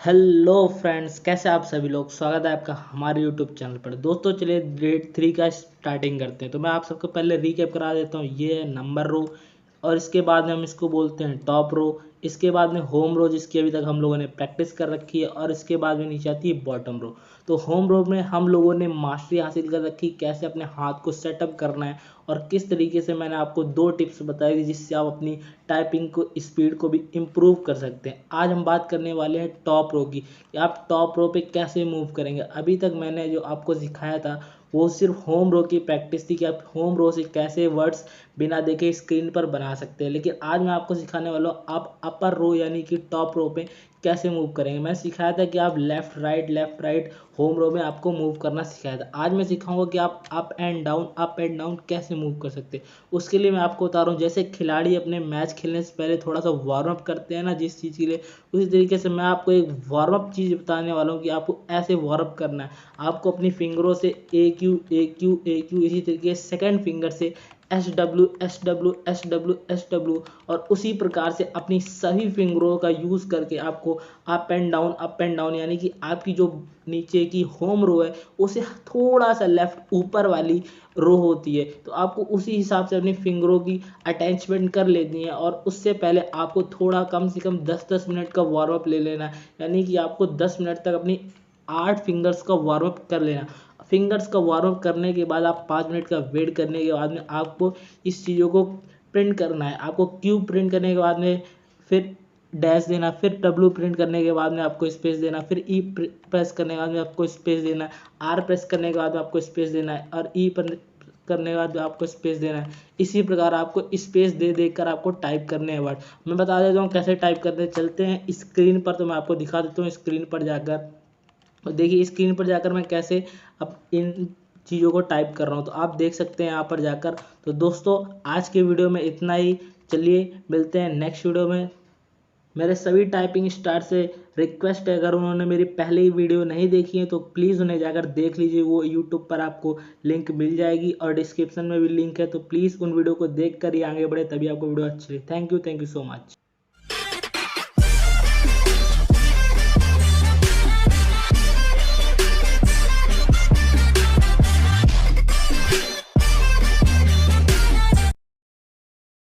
Hello friends, कैसे आप सभी लोग। स्वागत है आपका हमारे यूट्यूब चैनल पर। दोस्तों चलिए ग्रेड 3 का स्टार्टिंग करते हैं। तो मैं आप सबको पहले रीकैप करा देता हूँ। ये है नंबर रो, और इसके बाद में हम इसको बोलते हैं टॉप रो। इसके बाद में होम रो, जिसकी अभी तक हम लोगों ने प्रैक्टिस कर रखी है, और इसके बाद में नीचे आती है बॉटम रो। तो होम रो में हम लोगों ने मास्टरी हासिल कर रखी, कैसे अपने हाथ को सेटअप करना है, और किस तरीके से मैंने आपको 2 टिप्स बताई थी जिससे आप अपनी टाइपिंग को स्पीड को भी इम्प्रूव कर सकते हैं। आज हम बात करने वाले हैं टॉप रो की, कि आप टॉप रो पे कैसे मूव करेंगे। अभी तक मैंने जो आपको सिखाया था वो सिर्फ होम रो की प्रैक्टिस थी, कि आप होम रो से कैसे वर्ड्स बिना देखे स्क्रीन पर बना सकते हैं। लेकिन आज मैं आपको सिखाने वाला हूँ आप अपर रो यानी कि टॉप रो पे कैसे मूव करेंगे। मैं सिखाया था कि आप लेफ्ट राइट होम रो में आपको मूव करना सिखाया था। आज मैं सिखाऊंगा कि आप अप एंड डाउन कैसे मूव कर सकते हैं। उसके लिए मैं आपको बता रहा हूँ, जैसे खिलाड़ी अपने मैच खेलने से पहले थोड़ा सा वार्म अप करते हैं ना जिस चीज़ के लिए, उसी तरीके से मैं आपको एक वार्म अप चीज़ बताने वाला हूँ कि आपको ऐसे वार्म अप करना है। आपको अपनी फिंगरों से ए क्यू इसी तरीके सेकंड फिंगर से एस डब्ल्यू और उसी प्रकार से अपनी सभी फिंगरों का यूज़ करके आपको अप एंड डाउन यानी कि आपकी जो नीचे की होम रो है उसे थोड़ा सा लेफ्ट ऊपर वाली रो होती है, तो आपको उसी हिसाब से अपनी फिंगरों की अटैचमेंट कर लेनी है। और उससे पहले आपको थोड़ा कम से कम 10-10 मिनट का वार्म अप ले लेना है, यानी कि आपको 10 मिनट तक अपनी 8 फिंगर्स का वार्म अप कर लेना। फिंगर्स का वार्म अप करने के बाद आप 5 मिनट का वेट करने के बाद में आपको इस चीज़ों को प्रिंट करना है। आपको क्यू प्रिंट करने के बाद में फिर डैश देना, फिर डब्ल्यू प्रिंट करने के बाद में आपको स्पेस देना, फिर ई प्रेस करने के बाद में आपको स्पेस देना है, आर प्रेस करने के बाद में आपको स्पेस देना है, और ई करने के बाद आपको स्पेस देना है। इसी प्रकार आपको स्पेस दे देकर आपको टाइप करने हैं वर्ड। मैं बता देता हूँ कैसे टाइप करते हैं। चलते हैं स्क्रीन पर, तो मैं आपको दिखा देता हूँ स्क्रीन पर जाकर। और देखिए स्क्रीन पर जाकर मैं कैसे अब इन चीज़ों को टाइप कर रहा हूँ, तो आप देख सकते हैं यहाँ पर जाकर। तो दोस्तों आज के वीडियो में इतना ही। चलिए मिलते हैं नेक्स्ट वीडियो में। मेरे सभी टाइपिंग स्टार से रिक्वेस्ट है, अगर उन्होंने मेरी पहले ही वीडियो नहीं देखी है तो प्लीज़ उन्हें जाकर देख लीजिए। वो यूट्यूब पर आपको लिंक मिल जाएगी, और डिस्क्रिप्शन में भी लिंक है। तो प्लीज़ उन वीडियो को देख कर ही आगे बढ़े, तभी आपको वीडियो अच्छी लगे। Thank you so much.